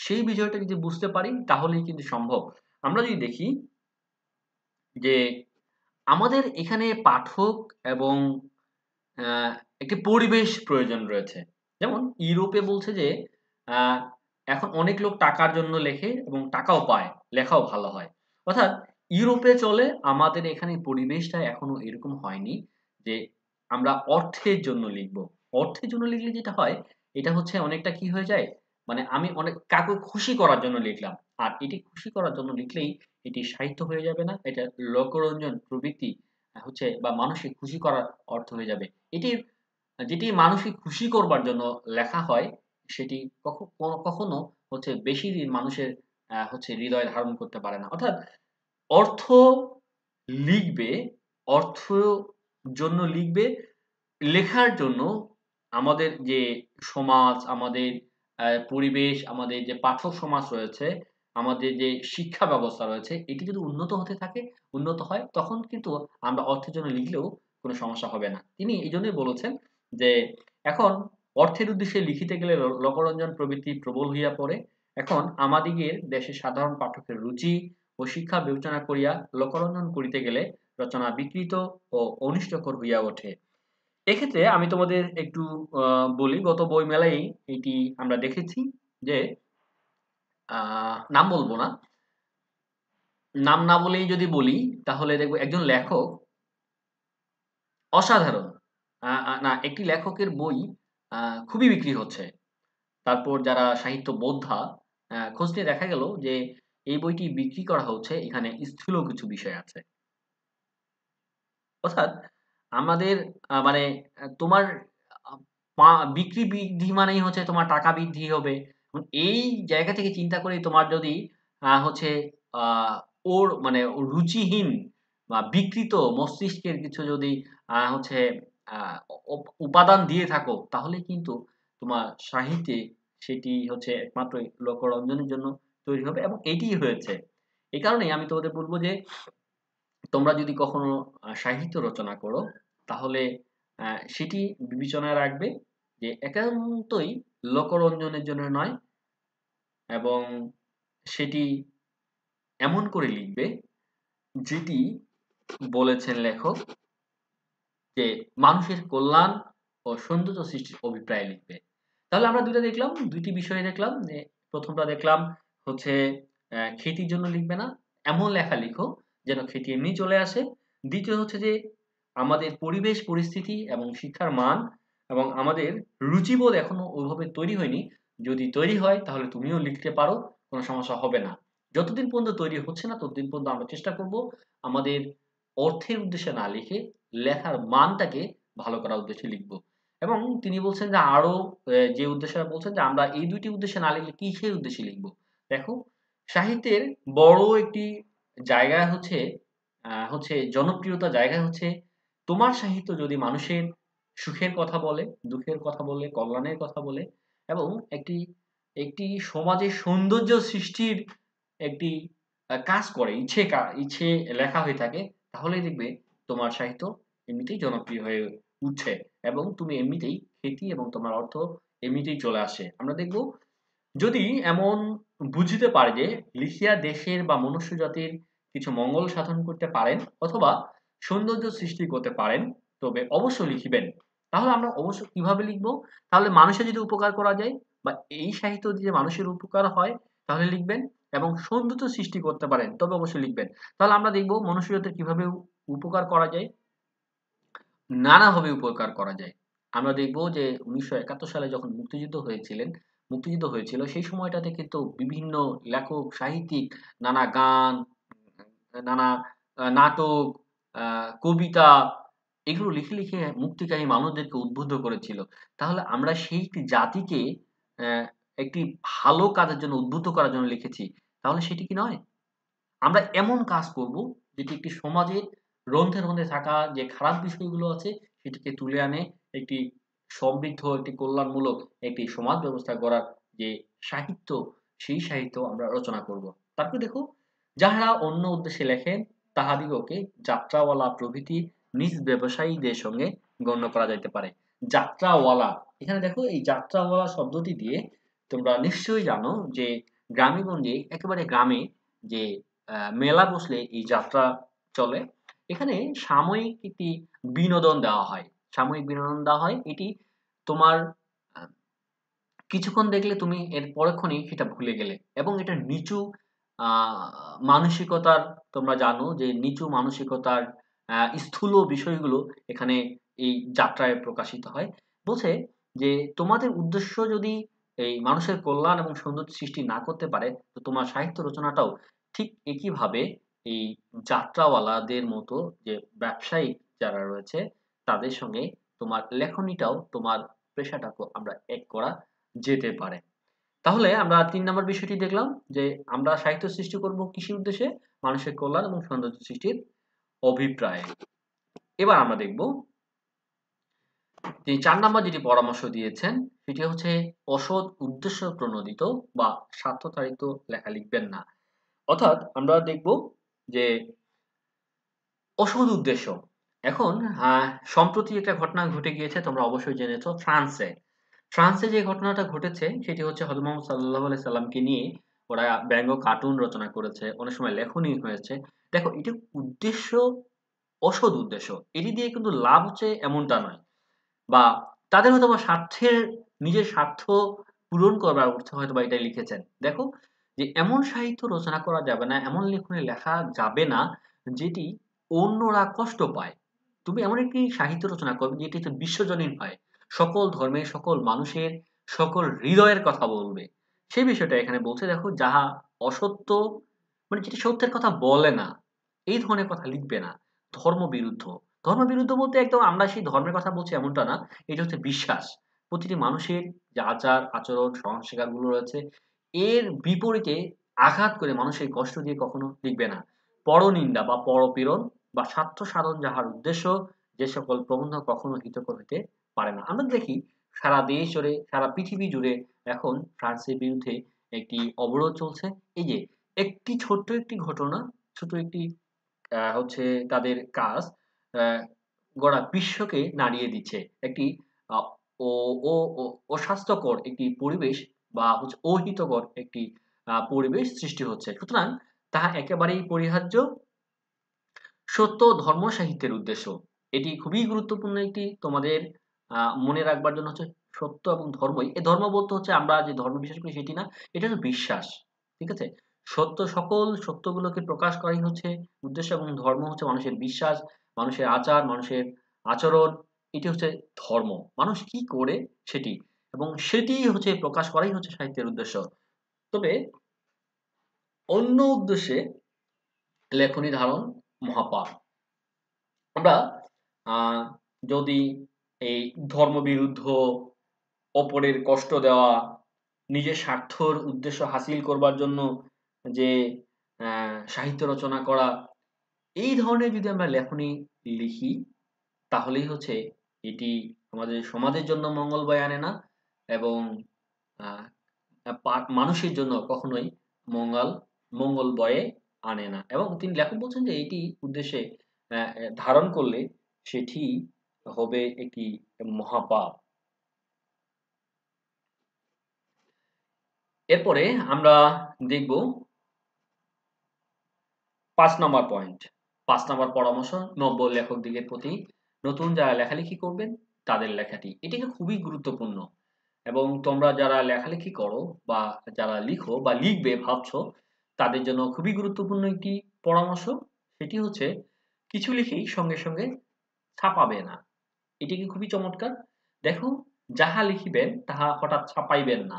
সেই বিষয়টা যদি বুঝতে পারি তাহলেই কিন্তু সম্ভব। আমরা যদি দেখি যে আমাদের এখানে পাঠক এবং আহ, একটি পরিবেশ প্রয়োজন রয়েছে। যেমন ইউরোপে বলছে যে আহ, এখন অনেক লোক টাকার জন্য লেখে এবং টাকাও পায়, লেখাও ভালো হয়। অর্থাৎ ইউরোপে চলে, আমাদের এখানে পরিবেশটা এখনো এরকম হয়নি যে আমরা অর্থের জন্য লিখব। অর্থের জন্য লিখলে যেটা হয়, এটা হচ্ছে অনেকটা কি হয়ে যায়, মানে আমি অনেক কাউকে খুশি করার জন্য লিখলাম। আর এটি খুশি করার জন্য লিখলেই এটি সাহিত্য হয়ে যাবে না, এটা লোকরঞ্জন প্রবৃত্তি হচ্ছে বা মানুষকে খুশি করার অর্থ হয়ে যাবে। এটি যেটি মানুষকে খুশি করবার জন্য লেখা হয় সেটি কখনো হচ্ছে বেশি দিন মানুষের হচ্ছে হৃদয় ধারণ করতে পারে না। অর্থাৎ অর্থ লিখবে, অর্থ জন্য লিখবে, লেখার জন্য আমাদের যে সমাজ, আমাদের পরিবেশ, আমাদের যে পাঠক সমাজ রয়েছে, আমাদের যে শিক্ষা ব্যবস্থা রয়েছে, এটি যদি উন্নত হতে থাকে, উন্নত হয়, তখন কিন্তু আমরা অর্থের জন্য লিখলেও কোনো সমস্যা হবে না। তিনি এই জন্যই বলেছেন যে এখন অর্থের উদ্দেশ্যে লিখিতে গেলে লোকরঞ্জন প্রবৃত্তি প্রবল হইয়া পড়ে। এখন আমাদিগের দেশের সাধারণ পাঠকের রুচি ও শিক্ষা বিবেচনা করিয়া লোকরঞ্জন করিতে গেলে রচনা বিকৃত ও অনিষ্টকর হইয়া ওঠে। এক্ষেত্রে আমি তোমাদের একটু বলি, গত বইমেলায় এটি আমরা দেখেছি যে নাম বলবো না, নাম না বলেই যদি বলি তাহলে দেখবো একজন লেখক অসাধারণ, না একটি লেখকের বই খুবই বিক্রি হচ্ছে। তারপর যারা সাহিত্য বোদ্ধা খোঁজ নিয়ে দেখা গেল যে এই বইটি বিক্রি করা হচ্ছে, এখানে স্থূল কিছু বিষয় আছে। অর্থাৎ আমাদের মানে তোমার আ বিক্রি বৃদ্ধি মানেই হচ্ছে তোমার টাকা বৃদ্ধি হবে। এই জায়গা থেকে চিন্তা করে তোমার যদি হচ্ছে আ ওর মানে রুচিহীন বা বিকৃত মস্তিষ্কের কিছু যদি হচ্ছে আ উপাদান দিয়ে থাকো, তাহলে কিন্তু তোমার সাহিত্যে সেটি হচ্ছে একমাত্র লোকরঞ্জনের জন্য তৈরি হবে এবং এটিই হয়েছে। এই কারণেই আমি তোমাদের বলব যে তোমরা যদি কখনো সাহিত্য রচনা করো তাহলে সেটি বিবেচনায় রাখবে যে একান্তই লোকরঞ্জনের জন্য নয়, এবং সেটি এমন করে লিখবে যেটি বলেছেন লেখক যে মানুষের কল্যাণ ও সৌন্দর্য সৃষ্টির অভিপ্রায় লিখবে। তাহলে আমরা দুইটা দেখলাম, দুইটি বিষয় দেখলাম যে প্রথমটা দেখলাম হচ্ছে খ্যাতির জন্য লিখবে না, এমন লেখা লিখো যেন খ্যাতি এমনি চলে আসে। দ্বিতীয় হচ্ছে যে আমাদের পরিবেশ পরিস্থিতি এবং শিক্ষার মান এবং আমাদের রুচিবোধ এখনো ওইভাবে তৈরি হয়নি, যদি তৈরি হয় তাহলে তুমিও লিখতে পারো, কোনো সমস্যা হবে না। যতদিন পর্যন্ত তৈরি হচ্ছে না ততদিন পর্যন্ত আমরা চেষ্টা করব আমাদের অর্থের উদ্দেশ্যে না লিখে লেখার মানটাকে ভালো করার উদ্দেশ্যে লিখব। এবং তিনি বলছেন যে আরো যে উদ্দেশ্যটা বলছেন যে আমরা এই দুইটি উদ্দেশ্যে না লিখলে কিসের উদ্দেশ্যে লিখব। দেখো, সাহিত্যের বড় একটি জায়গা হচ্ছে হচ্ছে জনপ্রিয়তা জায়গা হচ্ছে তোমার সাহিত্য যদি মানুষের সুখের কথা বলে, দুঃখের কথা বলে, কল্যাণের কথা বলে এবং একটি একটি সমাজের সৌন্দর্য সৃষ্টির একটি কাজ করে, ইচ্ছে লেখা হয়ে থাকে, তাহলেই দেখবে তোমার সাহিত্য এমনিতেই জনপ্রিয় হয়ে উঠছে এবং তুমি এমনিতেই খ্যাতি এবং তোমার অর্থ এমনিতেই চলে আসে। আমরা দেখব যদি এমন বুঝিতে পারে যে লিখিয়া দেশের বা মনুষ্য জাতির কিছু মঙ্গল সাধন করতে পারেন অথবা সৌন্দর্য সৃষ্টি করতে পারেন, তবে অবশ্যই লিখিবেন। তাহলে আমরা অবশ্য কিভাবে লিখবো? তাহলে মানুষের যদি উপকার করা যায়, বা এই সাহিত্য দিয়ে মানুষের উপকার হয় তাহলে লিখবেন, এবং সৌন্দর্য সৃষ্টি করতে পারেন তবে অবশ্যই লিখবেন। তাহলে আমরা দেখব মনুষ্য জাতির কিভাবে উপকার করা যায়। নানাভাবে উপকার করা যায়। আমরা দেখব যে ১৯৭১ সালে যখন মুক্তিযুদ্ধ হয়েছিল সেই সময়টাতে কিন্তু বিভিন্ন লেখক, সাহিত্যিক নানা গান, নানা নাটক, আ কবিতা এগুলো লিখে মুক্তিকামী মানুষদেরকে উদ্বুদ্ধ করেছিল। তাহলে আমরা সেই জাতিকে অ্যা একটি ভালো কাজের জন্য উদ্বুদ্ধ করার জন্য লিখেছি। তাহলে সেটি কি নয়? আমরা এমন কাজ করব যেটি একটি সমাজের রন্ধ্রে, রন্ধ্রে থাকা যে খারাপ বিষয়গুলো আছে সেটিকে তুলে আনে একটি সমৃদ্ধ, একটি কল্যাণমূলক একটি সমাজ ব্যবস্থা গড়ার যে সাহিত্য, সেই সাহিত্য আমরা রচনা করব। তারপরে দেখো, যাহারা অন্য উদ্দেশ্যে লেখেন তাহাদিগকে যাত্রাওয়ালা প্রভৃতি নিজ ব্যবসায়ীদের সঙ্গে গণ্য করা যাইতে পারে। যাত্রাওয়ালা, এখানে দেখো এই যাত্রাওয়ালা শব্দটি দিয়ে তোমরা নিশ্চয়ই জানো যে গ্রামে-গঞ্জে একেবারে গ্রামে যে মেলা বসলে এই যাত্রা চলে। এখানে সাময়িক একটি বিনোদন দেওয়া হয়। সাময়িক বিনোদন দেওয়া হয়। এটি তোমার আ কিছুক্ষণ দেখলে তুমি এর পরক্ষণেই সেটা ভুলে গেলে, এবং এটা নিচু আ মানসিকতার, তোমরা জানো যে নিচু মানসিকতার স্থূল বিষয়গুলো এখানে এই যাত্রায় প্রকাশিত হয়। বলছে যে তোমাদের উদ্দেশ্য যদি এই মানুষের কল্যাণ এবং সৌন্দর্য সৃষ্টি না করতে পারে, তো তোমার সাহিত্য রচনাটাও ঠিক একইভাবে এই যাত্রাওয়ালাদের মতো যে ব্যবসায়িক যারা রয়েছে তাদের সঙ্গে তোমার লেখনীটাও, তোমার পেশাটাকেও আমরা এক করা যেতে পারে। তাহলে আমরা ৩ নাম্বার বিষয়টি দেখলাম যে আমরা সাহিত্য সৃষ্টি করব কিসের উদ্দেশ্যে? মানুষের কল্যাণ এবং সৌন্দর্য সৃষ্টির অভিপ্রায়ে। এবার আমরা দেখব যে ৪ নাম্বার যেটি পরামর্শ দিয়েছেন সেটি হচ্ছে অসৎ উদ্দেশ্য প্রণোদিত বা স্বার্থতাড়িত লেখা লিখবেন না। অর্থাৎ আমরা দেখব যে অসৎ উদ্দেশ্য। এখন সম্প্রতি একটা ঘটনা ঘটে গিয়েছে, তোমরা অবশ্যই জেনেছ ফ্রান্সে। ফ্রান্সে যে ঘটনাটা ঘটেছে সেটি হচ্ছে হযরত মুহাম্মদ সাল্লাল্লাহু আলাইহি সাল্লামকে নিয়ে ওরা ব্যঙ্গ কার্টুন রচনা করেছে। অনেক সময় লেখনী হয়েছে। দেখো, এটির উদ্দেশ্য অসৎ উদ্দেশ্য। এটি দিয়ে কিন্তু লাভ হচ্ছে এমনটা নয়। বা তাদের হয়তোবা নিজের স্বার্থ পূরণ করবার অর্থে হয়তোবা এটা লিখেছেন। দেখো, যে এমন সাহিত্য রচনা করা যাবে না, এমন লেখনী লেখা যাবে না যেটি অন্যরা কষ্ট পায়। তুমি এমন একটি সাহিত্য রচনা করবে যেটি হচ্ছে বিশ্বজনীন হয়। সকল ধর্মের, সকল মানুষের, সকল হৃদয়ের কথা বলবে। সেই বিষয়টা এখানে বলছে, দেখো, যাহা অসত্য, মানে যেটি সত্যের কথা বলে না, এই ধরনের কথা লিখবে না। ধর্মবিরুদ্ধ। ধর্মবিরুদ্ধ বলতে একদম আমরা সেই ধর্মের কথা বলছি এমনটা না। এটা হচ্ছে বিশ্বাস। প্রতিটি মানুষের যে আচার, আচরণ, সংস্কারগুলো রয়েছে, এর বিপরীতে আঘাত করে মানুষের কষ্ট দিয়ে কখনো লিখবে না। পরনিন্দা বা পরপীড়ন বা স্বার্থ সাধন যাহার উদ্দেশ্য, যে সকল প্রবন্ধ কখনো হিতকর হইতে পারে না। আমরা দেখি সারা দেশ জুড়ে, সারা পৃথিবী জুড়ে এখন ফ্রান্সের বিরুদ্ধে একটি অবরোধ চলছে। এই যে ছোট্ট একটি ঘটনা, ছোট একটি হচ্ছে তাদের কাজ আ গোটা বিশ্বকে নাড়িয়ে দিচ্ছে। একটি আ ও ও ও অস্বাস্থ্যকর একটি পরিবেশ বা হচ্ছে অহিতকর একটি পরিবেশ সৃষ্টি হচ্ছে। সুতরাং তাহা একেবারেই পরিহার্য। সত্য ধর্ম সাহিত্যের উদ্দেশ্য। এটি খুবই গুরুত্বপূর্ণ একটি তোমাদের মনে রাখবার জন্য হচ্ছে সত্য এবং ধর্মই। এই ধর্ম বলতে হচ্ছে আমরা যে ধর্ম বিশ্বাস করি সেটি না। এটা হচ্ছে বিশ্বাস। ঠিক আছে? সকল সত্যগুলোকে প্রকাশ করাই হচ্ছে উদ্দেশ্য, এবং ধর্ম হচ্ছে মানুষের বিশ্বাস, মানুষের আচার, মানুষের আচরণ। এটি হচ্ছে ধর্ম। মানুষ কি করে সেটি। এবং সেটিই হচ্ছে প্রকাশ করাই হচ্ছে সাহিত্যের উদ্দেশ্য। তবে অন্য উদ্দেশ্যে লেখনী ধারণ মহাপাপ। আমরা আ যদি এই ধর্মবিরুদ্ধ, অপরের কষ্ট দেওয়া, নিজের স্বার্থর উদ্দেশ্য হাসিল করবার জন্য যে সাহিত্য রচনা করা, এই ধরনের যদি আমরা লেখনী লিখি তাহলেই হচ্ছে এটি আমাদের সমাজের জন্য মঙ্গল বয়ে আনে না, এবং আ মানুষের জন্য কখনোই মঙ্গল মঙ্গল বয়ে আনে না। এবং তিনি লেখক বলছেন যে এটি উদ্দেশ্যে ধারণ করলে সেটি হবে একটি মহাপাপ। এরপরে আমরা দেখব ৫ নাম্বার পয়েন্ট। ৫ নাম্বার পরামর্শ নব্য লেখকদিগের প্রতি, নতুন যারা লেখালেখি করবেন তাদের লেখাটি। এটি খুবই গুরুত্বপূর্ণ। এবং তোমরা যারা লেখালেখি করো বা যারা লিখো বা লিখবে ভাবছো, তাদের জন্য খুবই গুরুত্বপূর্ণ একটি পরামর্শ। সেটি হচ্ছে কিছু লিখেই সঙ্গে, সঙ্গে ছাপাবে না। এটি কি খুবই চমৎকার? দেখো, যাহা লিখিবেন তাহা হঠাৎ ছাপাইবেন না।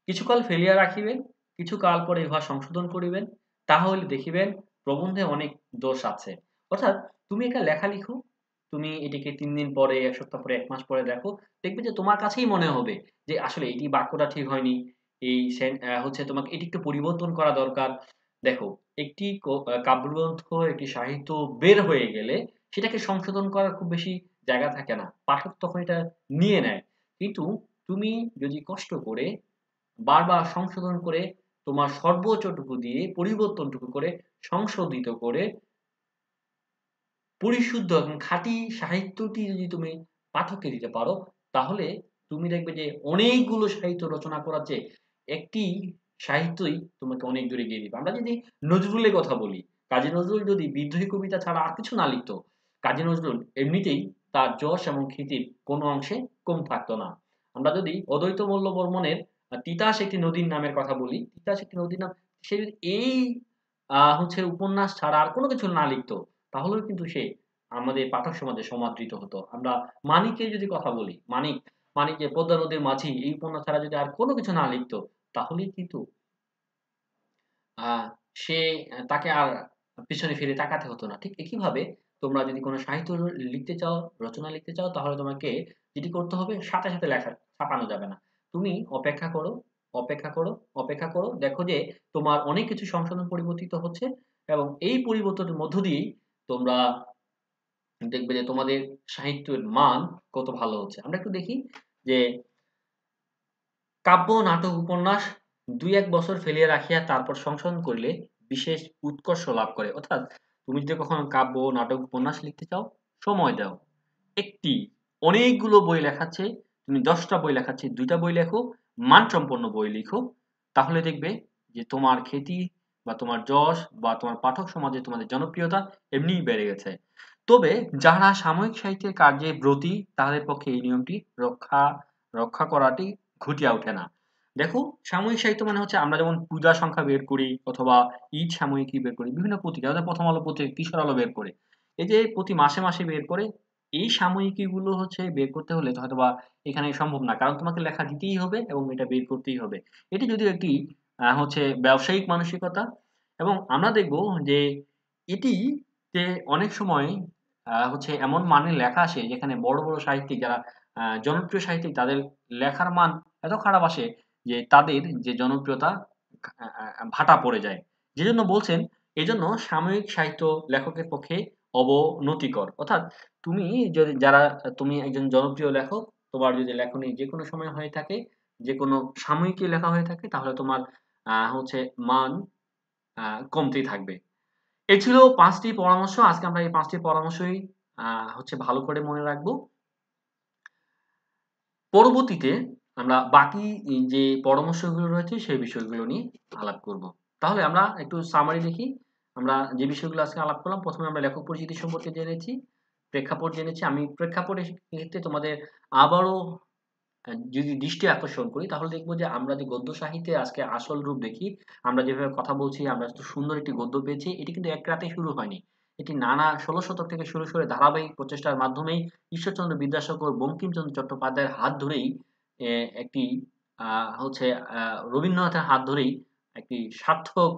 কিছুকাল ফেলিয়া রাখিবেন, কিছুকাল পরে উহা সংশোধন করিবেন, তাহলে দেখিবেন প্রবন্ধে অনেক দোষ আছে। অর্থাৎ তুমি একটা লেখা লিখো, তুমি এটিকে ৩ দিন পরে, ১ সপ্তাহ পরে, ১ মাস পরে দেখো, দেখবে যে তোমার কাছেই মনে হবে যে আসলে এই বাক্যটা ঠিক হয়নি। এই হচ্ছে তোমাকে এটি একটু পরিবর্তন করা দরকার। দেখো, একটি কাব্যগ্রন্থ, একটি সাহিত্য বের হয়ে গেলে সেটাকে সংশোধন করার খুব বেশি জায়গা থাকে না। পাঠক তখন এটা নিয়ে নেয়। কিন্তু তুমি যদি কষ্ট করে বারবার সংশোধন করে তোমার সর্বোচ্চটুকু দিয়ে পরিবর্তনটুকু করে সংশোধিত করে পরিশুদ্ধ এবং খাঁটি সাহিত্যটি যদি তুমি পাঠককে দিতে পারো, তাহলে তুমি দেখবে যে অনেকগুলো সাহিত্য রচনা করার চেয়ে একটি সাহিত্যই তোমাকে অনেক দূরে এগিয়ে দিবে। আমরা যদি নজরুলের কথা বলি, কাজী নজরুল যদি বিদ্রোহী কবিতা ছাড়া আর কিছু না লিখত, কাজী নজরুল এমনিতেই তার যশ এবং খ্যাতির কোনো অংশে কম থাকতো না। আমরা যদি অদ্বৈত মল্ল বর্মণের তিতাস একটি নদীর নামের কথা বলি, তিতাস একটি নদীর নাম, সে যদি এই হচ্ছে উপন্যাস ছাড়া আর কোনো কিছু না লিখত, তাহলেও কিন্তু সে আমাদের পাঠক সমাজে সমাদৃত হতো। আমরা মানিকের যদি কথা বলি, মানিক যে পদ্মা নদীর মাঝি এই উপন্যাস ছাড়া যদি আর কোনো কিছু না লিখত, তাহলেই কিন্তু আ সে তাকে আর পিছনে ফিরে তাকাতে হতো না। ঠিক একইভাবে তোমরা যদি কোনো সাহিত্য লিখতে চাও, রচনা লিখতে চাও, তাহলে তোমাকে যেটি করতে হবে, সাথে, সাথে লেখা ছাপানো যাবে না। তুমি অপেক্ষা করো, অপেক্ষা করো, অপেক্ষা করো। দেখো যে তোমার অনেক কিছু সংশোধন পরিবর্তিত হচ্ছে এবং এই পরিবর্তনের মধ্য দিয়েই তোমরা দেখবে যে তোমাদের সাহিত্যের মান কত ভালো হচ্ছে। আমরা একটু দেখি যে কাব্য, নাটক, উপন্যাস ২-১ বছর ফেলিয়া রাখিয়া তারপর সংশোধন করিলে বিশেষ উৎকর্ষ লাভ করে। অর্থাৎ তুমি যদি কখনো কাব্য, নাটক, উপন্যাস লিখতে চাও, সময় দাও। একটি অনেকগুলো বই লেখার চেয়ে তুমি ১০ টা বই লেখার চেয়ে ২ টা বই লেখো, মানসম্পন্ন বই লিখো। তাহলে দেখবে যে তোমার খ্যাতি বা তোমার যশ বা তোমার পাঠক সমাজে তোমাদের জনপ্রিয়তা এমনিই বেড়ে গেছে। তবে যারা সাময়িক সাহিত্যের কার্যে ব্রতী, তাদের পক্ষে এই নিয়মটি রক্ষা রক্ষা করাটি ঘটিয়া ওঠে না। দেখো, সাময়িক সাহিত্য মানে হচ্ছে আমরা যেমন পূজা সংখ্যা বের করি অথবা ঈদ সাময়িকী বের করি, বিভিন্ন পত্রিকা, আমাদের প্রথম আলো পত্রিকা, কিশোর আলো বের করে। এই যে প্রতি মাসে, মাসে বের করে, এই সাময়িকীগুলো হচ্ছে বের করতে হলে তো হয়তোবা এখানে সম্ভব না। কারণ তোমাকে লেখা দিতেই হবে এবং এটা বের করতেই হবে। এটি যদিও একটি হচ্ছে ব্যবসায়িক মানসিকতা, এবং আমরা দেখব যে এটি যে অনেক সময় হচ্ছে এমন মানের লেখা আসে যেখানে বড়, বড় সাহিত্যিক যারা জনপ্রিয় সাহিত্যিক, তাদের লেখার মান এত খারাপ আসে যে তাদের যে জনপ্রিয়তা ভাটা পড়ে যায়। যেজন্য বলছেন, এজন্য সাময়িক সাহিত্য লেখকের পক্ষে অবনতিকর। অর্থাৎ তুমি যদি তুমি একজন জনপ্রিয় লেখক, তোমার যদি লেখনী যেকোনো সময় হয়ে থাকে, যেকোনো সাময়িকী লেখা হয়ে থাকে, তাহলে তোমার হচ্ছে মান কমতেই থাকবে। এই ছিল ৫ টি পরামর্শ। আজকে আমরা এই ৫ টি পরামর্শই হচ্ছে ভালো করে মনে রাখবো। পরবর্তীতে আমরা বাকি যে পরামর্শগুলো রয়েছে সেই বিষয়গুলো নিয়ে আলাপ করব। তাহলে আমরা একটু সামারি দেখি। আমরা যে বিষয়গুলো আজকে আলাপ করলাম, ১ম এ আমরা লেখক পরিচিতি সম্পর্কে জেনেছি, প্রেক্ষাপট জেনেছি। আমি প্রেক্ষাপটের ক্ষেত্রে তোমাদের আবারও যদি দৃষ্টি আকর্ষণ করি, তাহলে দেখব যে আমরা যে গদ্য সাহিত্যের আজকে আসল রূপ দেখি, আমরা যেভাবে কথা বলছি, আমরা এত সুন্দর একটি গদ্য পেয়েছি, এটি কিন্তু এক রাতেই শুরু হয়নি। এটি নানা ১৬ শতক থেকে শুরু করে ধারাবাহিক প্রচেষ্টার মাধ্যমেই ঈশ্বরচন্দ্র বিদ্যাসাগর, বঙ্কিমচন্দ্র চট্টোপাধ্যায়ের হাত ধরেই এ একটি হচ্ছে রবীন্দ্রনাথের হাত ধরেই একটি সার্থক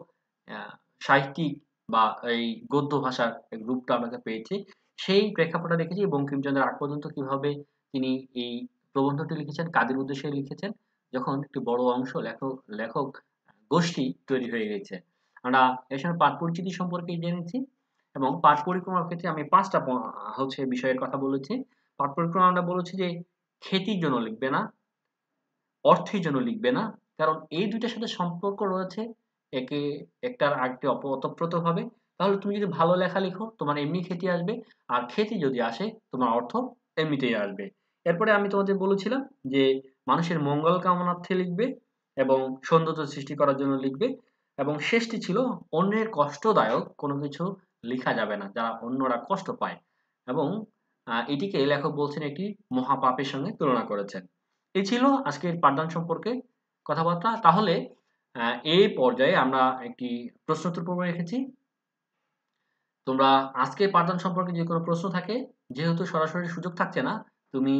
আ সাহিত্যিক বা এই গদ্য ভাষার এক রূপটা আমরা পেয়েছি। সেই প্রেক্ষাপটে দেখেছি বঙ্কিমচন্দ্রের আগ পর্যন্ত কিভাবে তিনি এই প্রবন্ধটি লিখেছেন, কাদের উদ্দেশ্যে লিখেছেন, যখন একটি বড় অংশ লেখক গোষ্ঠী তৈরি হয়ে গেছে। আমরা এর সঙ্গে পাঠ পরিচিতি সম্পর্কে জেনেছি এবং পাঠ পরিক্রমার ক্ষেত্রে আমি ৫ টা হচ্ছে বিষয়ের কথা বলেছি। পাঠ পরিক্রমা আমরা বলেছি যে খ্যাতির জন্য লিখবে না, অর্থের জন্য লিখবে না। কারণ এই ২ টার সাথে সম্পর্ক রয়েছে একে একটার আরেকটি ওতপ্রোতভাবে। তাহলে তুমি যদি ভালো লেখা লিখো, তোমার এমনি খ্যাতি আসবে। আর খ্যাতি যদি আসে, তোমার অর্থ এমনিতেই আসবে। এরপরে আমি তোমাদের বলেছিলাম যে মানুষের মঙ্গল কামনার্থে লিখবে এবং সৌন্দর্য সৃষ্টি করার জন্য লিখবে, এবং শেষটি ছিল অন্যের কষ্টদায়ক কোনো কিছু লিখা যাবে না, যারা অন্যরা কষ্ট পায়, এবং এটিকে লেখক বলছেন একটি মহাপাপের সঙ্গে তুলনা করেছেন। এই ছিল আজকের পাঠদান সম্পর্কে কথাবার্তা। তাহলে এই পর্যায়ে আমরা একটি প্রশ্নোত্তর পর্ব রেখেছি। তোমরা আজকের পাঠদান সম্পর্কে যে কোনো প্রশ্ন থাকে, যেহেতু সরাসরি সুযোগ থাকছে না, তুমি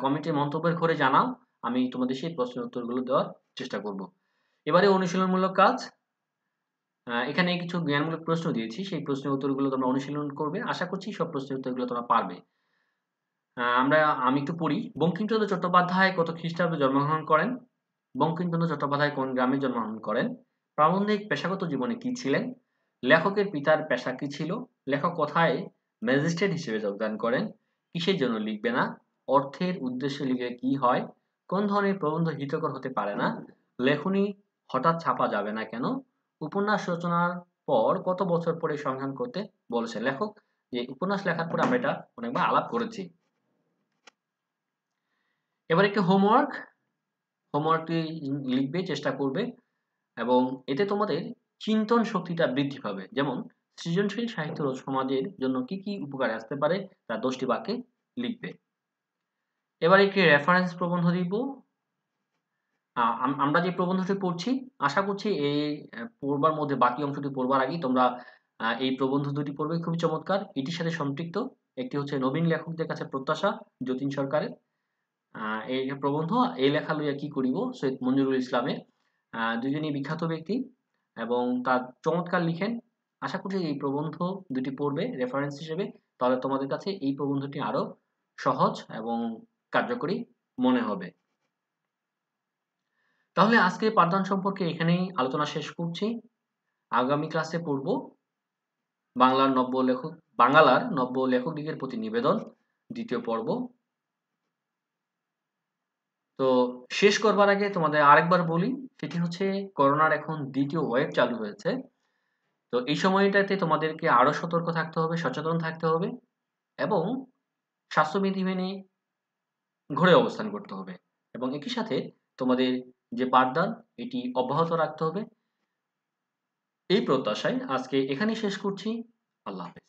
কমেন্টে মন্তব্যের ঘরে জানাও, আমি তোমাদের সেই প্রশ্নের উত্তরগুলো দেওয়ার চেষ্টা করব। এবারে অনুশীলনমূলক কাজ। এখানে কিছু জ্ঞানমূলক প্রশ্ন দিয়েছি, সেই প্রশ্নের উত্তরগুলো তোমরা অনুশীলন করবে। আশা করছি সব প্রশ্নের উত্তরগুলো তোমরা পারবে। আমি একটু পড়ি। বঙ্কিমচন্দ্র চট্টোপাধ্যায় কত খ্রিস্টাব্দে জন্মগ্রহণ করেন? বঙ্কিমচন্দ্র চট্টোপাধ্যায় কোন গ্রামে জন্মগ্রহণ করেন? প্রাবন্ধিক পেশাগত জীবনে কি ছিলেন? লেখকের পিতার পেশা কি ছিল? লেখক কোথায় ম্যাজিস্ট্রেট হিসেবে যোগদান করেন? কিসের জন্য লিখবে না? অর্থের উদ্দেশ্যে লিখলে কি হয়? কোন ধরনের প্রবন্ধ হিতকর হতে পারে না? লেখনী হঠাৎ ছাপা যাবে না কেন? উপন্যাস রচনার পর কত বছর পরে সংগ্রহ করতে বলেছে লেখক? যে উপন্যাস লেখার পরে আমরা এটা অনেকবার আলাপ করেছি। এবার একটি হোমওয়ার্কটি লিখবে, চেষ্টা করবে, এবং এতে তোমাদের চিন্তন শক্তিটা বৃদ্ধি পাবে। যেমন সৃজনশীল সাহিত্য সমাজের জন্য কি কি উপকারে আসতে পারে তা 10টি বাক্যে লিখবে। এবার একটি রেফারেন্স প্রবন্ধ দিব। আমরা যে প্রবন্ধটি পড়ছি, আশা করছি এই পড়বার মধ্যে বাকি অংশটি পড়বার আগেই তোমরা এই প্রবন্ধ দুটি পড়বে, খুবই চমৎকার। এটির সাথে সম্পৃক্ত একটি হচ্ছে নবীন লেখকদের কাছে প্রত্যাশা, যতীন সরকারের এই প্রবন্ধ। এই লেখা লইয়া কি করিব, সৈয়দ মঞ্জুরুল ইসলামের। দুজনই বিখ্যাত ব্যক্তি এবং তার চমৎকার লিখেন। আশা করছি এই প্রবন্ধ দুটি পড়বে রেফারেন্স হিসেবে, তাহলে তোমাদের কাছে এই প্রবন্ধটি আরো সহজ এবং কার্যকরী মনে হবে। তাহলে আজকে পাঠদান সম্পর্কে এখানেই আলোচনা শেষ করছি। আগামী ক্লাসে পড়ব বাংলার নব্য লেখকদিগের প্রতি নিবেদন, দ্বিতীয় পর্ব। তো শেষ করবার আগে তোমাদের আরেকবার বলি, সেটি হচ্ছে করোনার এখন দ্বিতীয় ওয়েভ চালু হয়েছে। তো এই সময়টাতে তোমাদেরকে আরো সতর্ক থাকতে হবে, সচেতন থাকতে হবে, এবং স্বাস্থ্যবিধি মেনে ঘরে অবস্থান করতে হবে, এবং একই সাথে তোমাদের যে পাঠদান এটি অব্যাহত রাখতে হবে। এই প্রত্যাশায় আজকে এখানেই শেষ করছি। আল্লাহ হাফেজ।